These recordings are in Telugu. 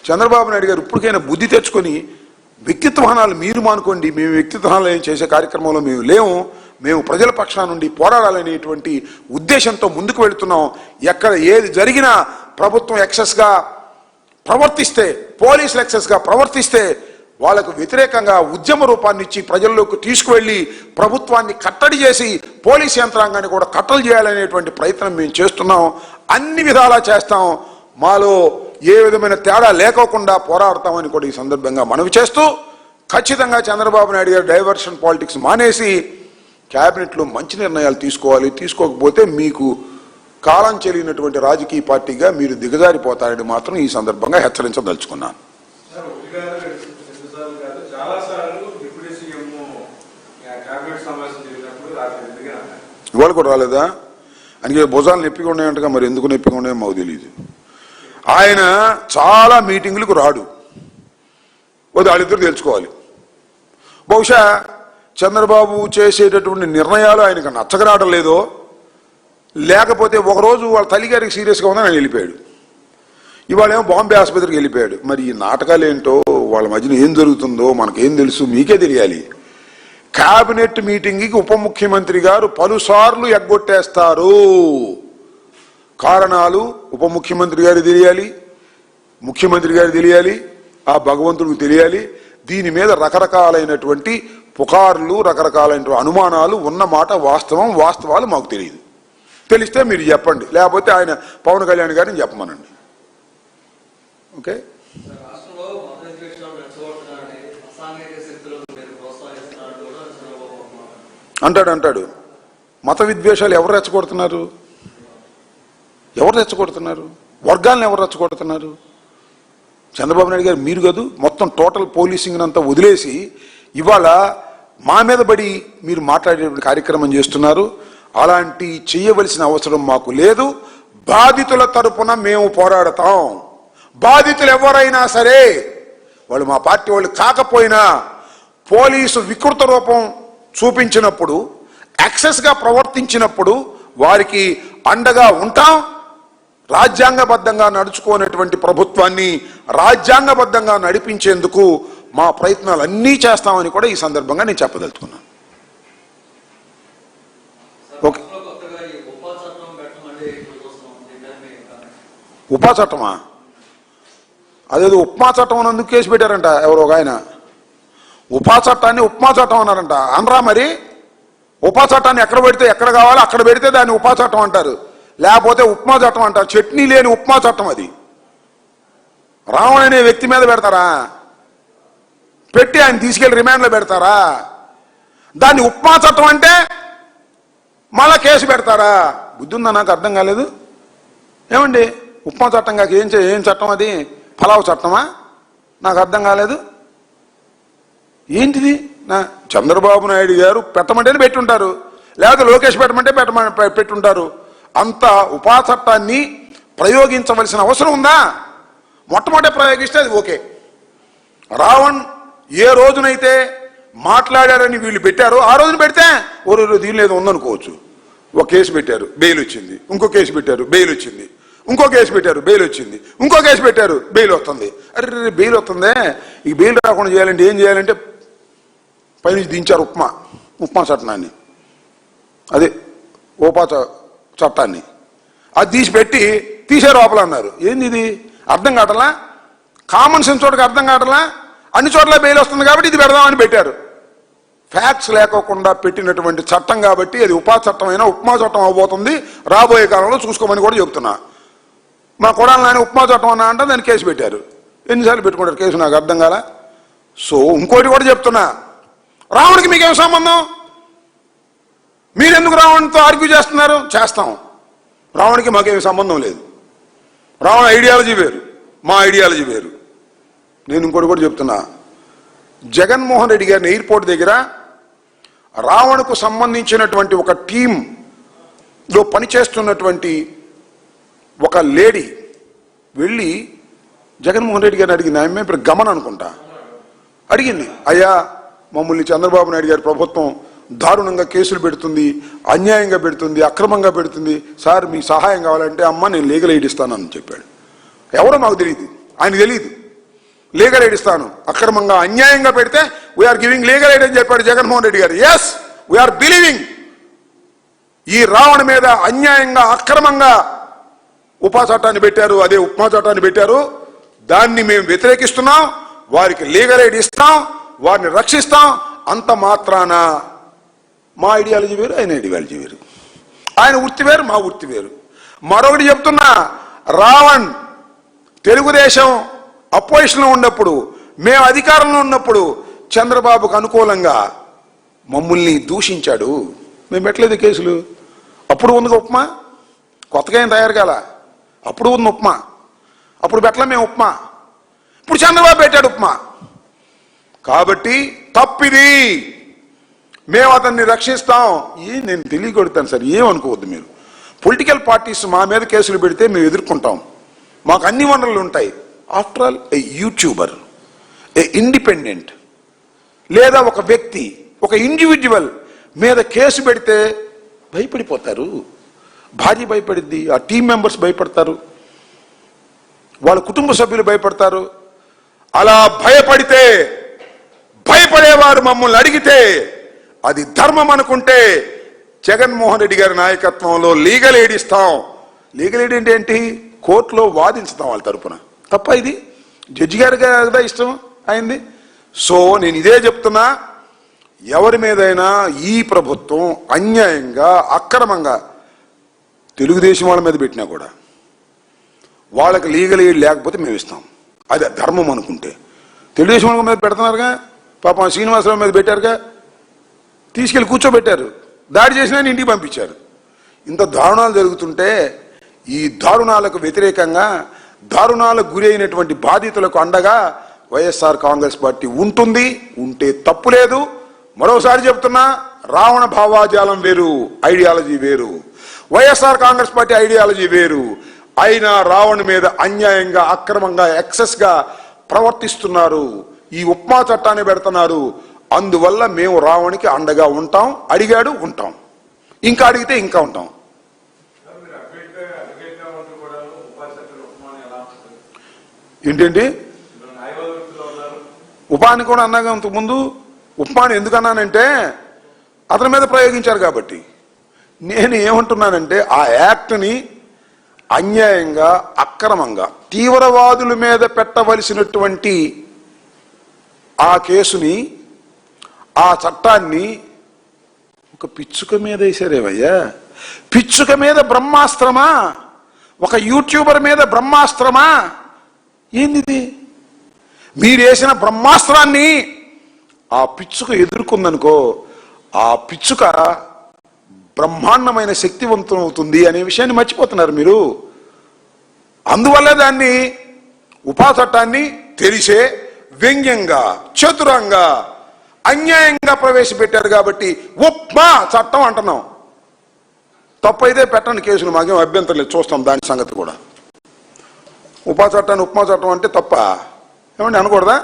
చంద్రబాబు నాయుడు గారు ఇప్పటికైనా బుద్ధి తెచ్చుకొని వ్యక్తిత్వహనాలు మీరు మానుకోండి. మేము వ్యక్తిత్వహనాలు చేసే కార్యక్రమంలో మేము లేము. మేము ప్రజల పక్షాన నుండి పోరాడాలనేటువంటి ఉద్దేశంతో ముందుకు వెళుతున్నాం. ఎక్కడ ఏది జరిగినా ప్రభుత్వం ఎక్సెస్గా ప్రవర్తిస్తే, పోలీసులు ఎక్సెస్గా ప్రవర్తిస్తే వాళ్ళకు వ్యతిరేకంగా ఉద్యమ రూపాన్ని ఇచ్చి ప్రజల్లోకి తీసుకువెళ్ళి ప్రభుత్వాన్ని కట్టడి చేసి పోలీస్ యంత్రాంగాన్ని కూడా కట్టడి చేయాలనేటువంటి ప్రయత్నం మేము చేస్తున్నాం. అన్ని విధాలా చేస్తాం. మాలో ఏ విధమైన తేడా లేకోకుండా పోరాడతామని కూడా ఈ సందర్భంగా మనవి చేస్తూ, ఖచ్చితంగా చంద్రబాబు నాయుడు గారు డైవర్షన్ పాలిటిక్స్ మానేసి క్యాబినెట్లో మంచి నిర్ణయాలు తీసుకోవాలి. తీసుకోకపోతే మీకు కాలం చెల్లినటువంటి రాజకీయ పార్టీగా మీరు దిగజారిపోతారని మాత్రం ఈ సందర్భంగా హెచ్చరించదలుచుకున్నాను. ఇవాళ కూడా రాలేదా? అందుకే భుజాలు నొప్పిగా ఉన్నాయంటగా, మరి ఎందుకు నొప్పిగా ఉన్నాయో మాకు తెలియదు. ఆయన చాలా మీటింగులకు రాడు. వాళ్ళిద్దరు తెలుసుకోవాలి. బహుశా చంద్రబాబు చేసేటటువంటి నిర్ణయాలు ఆయనకు నచ్చకరావడం లేదో, లేకపోతే ఒకరోజు వాళ్ళ తల్లిగారికి సీరియస్గా ఉందని ఆయన వెళ్ళిపోయాడు. ఇవాళ ఏమో బాంబే ఆసుపత్రికి వెళ్ళిపోయాడు. మరి ఈ నాటకాలు ఏంటో, వాళ్ళ మధ్యన ఏం జరుగుతుందో మనకేం తెలుసు, మీకే తెలియాలి. క్యాబినెట్ మీటింగ్కి ఉప ముఖ్యమంత్రి గారు పలుసార్లు ఎగ్గొట్టేస్తారు. కారణాలు ఉప ముఖ్యమంత్రి గారికి తెలియాలి, ముఖ్యమంత్రి గారికి తెలియాలి, ఆ భగవంతుడికి తెలియాలి. దీని మీద రకరకాలైనటువంటి పుకార్లు, రకరకాలైన అనుమానాలు ఉన్నమాట వాస్తవం. వాస్తవాలు మాకు తెలియదు. తెలిస్తే మీరు చెప్పండి, లేకపోతే ఆయన పవన్ కళ్యాణ్ గారిని చెప్పమనండి. ఓకే. అంటాడు మత విద్వేషాలు ఎవరు రెచ్చగొడుతున్నారు? ఎవరు రెచ్చగొడుతున్నారు? వర్గాలను ఎవరు రెచ్చగొడుతున్నారు? చంద్రబాబు నాయుడు గారు మీరు కాదు, మొత్తం టోటల్ పోలీసింగ్ అంతా వదిలేసి ఇవాళ మా మీద పడి మీరు మాట్లాడే కార్యక్రమం చేస్తున్నారు. అలాంటి చేయవలసిన అవసరం మాకు లేదు. బాధితుల తరపున మేము పోరాడతాం. బాధితులు ఎవరైనా సరే, వాళ్ళు మా పార్టీ వాళ్ళు కాకపోయినా, పోలీసు వికృత రూపం చూపించినప్పుడు, యాక్సెస్గా ప్రవర్తించినప్పుడు వారికి అండగా ఉంటాం. రాజ్యాంగబద్ధంగా నడుచుకోనటువంటి ప్రభుత్వాన్ని రాజ్యాంగబద్ధంగా నడిపించేందుకు మా ప్రయత్నాలు అన్నీ చేస్తామని కూడా ఈ సందర్భంగా నేను చెప్పదలుచుకున్నాను. ఓకే. ఉపా చట్టమా? అదేదో ఉప్మా చట్టం అని అందుకు కేసు పెట్టారంట ఎవరో ఒక ఆయన. ఉపా చట్టాన్ని ఉప్మా చట్టం అన్నారంట. అనరా మరి? ఉపా చట్టాన్ని ఎక్కడ పెడితే ఎక్కడ కావాలో అక్కడ పెడితే దాన్ని ఉపా చట్టం అంటారు, లేకపోతే ఉప్మా చట్టం అంటారు. చట్నీ లేని ఉప్మా చట్టం అది. రావణ్ అనే వ్యక్తి మీద పెడతారా? పెట్టి ఆయన తీసుకెళ్లి రిమాండ్లో పెడతారా? దాన్ని ఉప్మా చట్టం అంటే మళ్ళా కేసు పెడతారా? బుద్ధి ఉందా? నాకు అర్థం కాలేదు. ఏమండి ఉప్మా చట్టం కాక ఏం చట్టం అది? పలావ్ చట్టమా? నాకు అర్థం కాలేదు. ఏంటిది? చంద్రబాబు నాయుడు గారు పెట్టమంటేనే పెట్టుంటారు, లేకపోతే లోకేష్ పెట్టమంటే పెట్టుంటారు. అంత ఉపా చట్టాన్ని ప్రయోగించవలసిన అవసరం ఉందా? మొట్టమొదటి ప్రయోగిస్తే అది ఓకే. రావణ్ ఏ రోజునైతే మాట్లాడారని వీళ్ళు పెట్టారో ఆ రోజున పెడితే దీనిలో ఏదో ఉందనుకోవచ్చు. ఒక కేసు పెట్టారు, బెయిల్ వచ్చింది. ఇంకో కేసు పెట్టారు, బెయిల్ వచ్చింది. ఇంకో కేసు పెట్టారు, బెయిల్ వచ్చింది. ఇంకో కేసు పెట్టారు, బెయిల్ వస్తుంది. అరే బెయిల్ వస్తుందే, ఈ బెయిల్ రాకుండా చేయాలంటే ఏం చేయాలంటే పైనుంచి దించారు ఉప్మా చట్టాన్ని, అదే ఉపా చట్టాన్ని. అది తీసారు లోపల అన్నారు. ఏంది ఇది? అర్థం కావట్లా. కామన్ సెన్స్ చోటకి అర్థం కావట్లా. అన్ని చోట్ల బెయిల్ వస్తుంది కాబట్టి ఇది పెడదామని పెట్టారు. ఫ్యాక్ట్స్ లేకోకుండా పెట్టినటువంటి చట్టం కాబట్టి అది ఉపా చట్టం అయినా ఉప్మా చట్టం అవబోతుంది రాబోయే కాలంలో, చూసుకోమని కూడా చెప్తున్నా. మా కొడాలి నాయన ఉప్మా చట్టం అన్నా అంటే దాన్ని కేసు పెట్టారు. ఎన్నిసార్లు పెట్టుకుంటారు కేసు? నాకు అర్థం కాల. సో ఇంకోటి కూడా చెప్తున్నా, రావణ్కి మీకేం సంబంధం? మీరెందుకు రావణ్తో ఆర్గ్యూ చేస్తున్నారు? చేస్తాం. రావణ్కి మాకేమి సంబంధం లేదు. రావణ ఐడియాలజీ వేరు, మా ఐడియాలజీ వేరు. నేను ఇంకోటి కూడా చెప్తున్నా, జగన్మోహన్ రెడ్డి గారిని ఎయిర్పోర్ట్ దగ్గర రావణ్కు సంబంధించినటువంటి ఒక టీంలో పనిచేస్తున్నటువంటి ఒక లేడీ వెళ్ళి జగన్మోహన్ రెడ్డి గారిని అడిగింది. ఆమె ఇప్పుడు గమన్ అనుకుంటా అడిగింది, అయ్యా మమ్మల్ని చంద్రబాబు నాయుడు గారి ప్రభుత్వం దారుణంగా కేసులు పెడుతుంది, అన్యాయంగా పెడుతుంది, అక్రమంగా పెడుతుంది, సార్ మీ సహాయం కావాలంటే అమ్మ నేను లీగల్ ఎయిడ్ ఇస్తానని చెప్పాడు. ఎవరో మాకు తెలియదు, ఆయనకు తెలియదు. లీగల్ ఎయిడ్ ఇస్తాను, అక్రమంగా అన్యాయంగా పెడితే వీఆర్ గివింగ్ లీగల్ ఎయిడ్ అని చెప్పాడు జగన్మోహన్ రెడ్డి గారు. Yes, we are believing. ఈ రావణ మీద అన్యాయంగా అక్రమంగా ఉపా చట్టాన్ని పెట్టారు, అదే ఉపమా చట్టాన్ని పెట్టారు. దాన్ని మేము వ్యతిరేకిస్తున్నాం, వారికి లీగల్ ఎయిడ్ ఇస్తాం, వారిని రక్షిస్తాం. అంత మాత్రాన మా ఐడియాలజీ వేరు, ఆయన ఐడియాలజీ వేరు, ఆయన వృత్తి వేరు, మా వృత్తి వేరు. మరొకటి చెప్తున్నా, రావణ్ తెలుగుదేశం అపోజిషన్లో ఉన్నప్పుడు, మేము అధికారంలో ఉన్నప్పుడు చంద్రబాబుకు అనుకూలంగా మమ్మల్ని దూషించాడు. మేము పెట్టలేదు కేసులు. అప్పుడు ఉంది ఉప్మా, కొత్తగా ఏం తయారు కాల. అప్పుడు ఉంది ఉప్మా, అప్పుడు పెట్టలే మేము ఉప్మా. ఇప్పుడు చంద్రబాబు పెట్టాడు ఉప్మా. కాబట్టి తప్పిది, మేము అతన్ని రక్షిస్తాం. నేను తెలియకొడతాను సార్, ఏమనుకోవద్దు మీరు. పొలిటికల్ పార్టీస్ మా మీద కేసులు పెడితే మేము ఎదుర్కొంటాం, మాకు అన్ని వనరులు ఉంటాయి. After all A YouTuber, a independent, లేదా ఒక వ్యక్తి, ఒక ఇండివిజువల్ మీద కేసు పెడితే భయపడిపోతారు. భార్య భయపడిద్ది, ఆ టీం మెంబర్స్ భయపడతారు, వాళ్ళ కుటుంబ సభ్యులు భయపడతారు. అలా భయపడితే, భయపడేవారు మమ్మల్ని అడిగితే అది ధర్మం అనుకుంటే జగన్మోహన్ రెడ్డి గారి నాయకత్వంలో లీగల్ ఎయిడ్ ఇస్తాం. లీగల్ ఎయిడ్ అంటే ఏంటి? కోర్టులో వాదించుతాం వాళ్ళ తరపున. తప్ప ఇది జడ్జి గారికి కదా ఇష్టం అయింది. సో నేను ఇదే చెప్తున్నా, ఎవరి మీదైనా ఈ ప్రభుత్వం అన్యాయంగా అక్రమంగా తెలుగుదేశం వాళ్ళ మీద పెట్టినా కూడా వాళ్ళకి లీగల్ ఎయిడ్ లేకపోతే మేము ఇస్తాం. అది ధర్మం అనుకుంటే. తెలుగుదేశం వాళ్ళ మీద పెడుతున్నారుగా, పాపం శ్రీనివాసరావు మీద పెట్టారుగా, తీసుకెళ్లి కూర్చోబెట్టారు, దాడి చేసినా ఇంటికి పంపించారు. ఇంత దారుణాలు జరుగుతుంటే ఈ దారుణాలకు వ్యతిరేకంగా, దారుణాలకు గురి అయినటువంటి బాధితులకు అండగా వైఎస్ఆర్ కాంగ్రెస్ పార్టీ ఉంటుంది. ఉంటే తప్పు లేదు. మరోసారి చెప్తున్నా, రావణ భావాజాలం వేరు, ఐడియాలజీ వేరు. వైఎస్ఆర్ కాంగ్రెస్ పార్టీ ఐడియాలజీ వేరు. అయినా రావణ మీద అన్యాయంగా అక్రమంగా ఎక్సెస్ గా ప్రవర్తిస్తున్నారు. ఈ ఉపమా చట్టాన్ని పెడుతున్నారు. అందువల్ల మేము రావణికి అండగా ఉంటాం. అడిగాడు, ఉంటాం. ఇంకా అడిగితే ఇంకా ఉంటాం. ఏంటండి ఉపాని కూడా అన్నాగా ముందు. ఉప్మాని ఎందుకన్నానంటే అతని మీద ప్రయోగించారు కాబట్టి. నేను ఏమంటున్నానంటే ఆ యాక్ట్ని అన్యాయంగా అక్రమంగా తీవ్రవాదుల మీద పెట్టవలసినటువంటి ఆ కేసుని, ఆ చట్టాన్ని ఒక పిచ్చుక మీద వేసారేవయ్యా. పిచ్చుక మీద బ్రహ్మాస్త్రమా? ఒక యూట్యూబర్ మీద బ్రహ్మాస్త్రమా? ఏంది? మీరు వేసిన బ్రహ్మాస్త్రాన్ని ఆ పిచ్చుక ఎదుర్కొందనుకో, ఆ పిచ్చుక బ్రహ్మాండమైన శక్తివంతం అవుతుంది అనే విషయాన్ని మర్చిపోతున్నారు మీరు. అందువల్ల దాన్ని ఉపా చట్టాన్ని తెలిసే వ్యంగ్యంగా, చతురంగా, అన్యాయంగా ప్రవేశపెట్టారు కాబట్టి ఉపమా చట్టం అంటున్నాం. తప్పైతే పెట్టండి కేసులు, మాకేం అభ్యంతరం లేదు, చూస్తాం దాని సంగతి కూడా. ఉపా చట్టాన్ని ఉపమా చట్టం అంటే తప్ప ఏమండి అనకూడదా?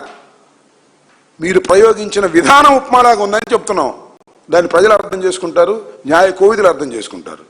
మీరు ప్రయోగించిన విధానం ఉప్మాలాగా ఉందని చెప్తున్నాం. దాన్ని ప్రజలు అర్థం చేసుకుంటారు, న్యాయ కోవిదులు అర్థం చేసుకుంటారు.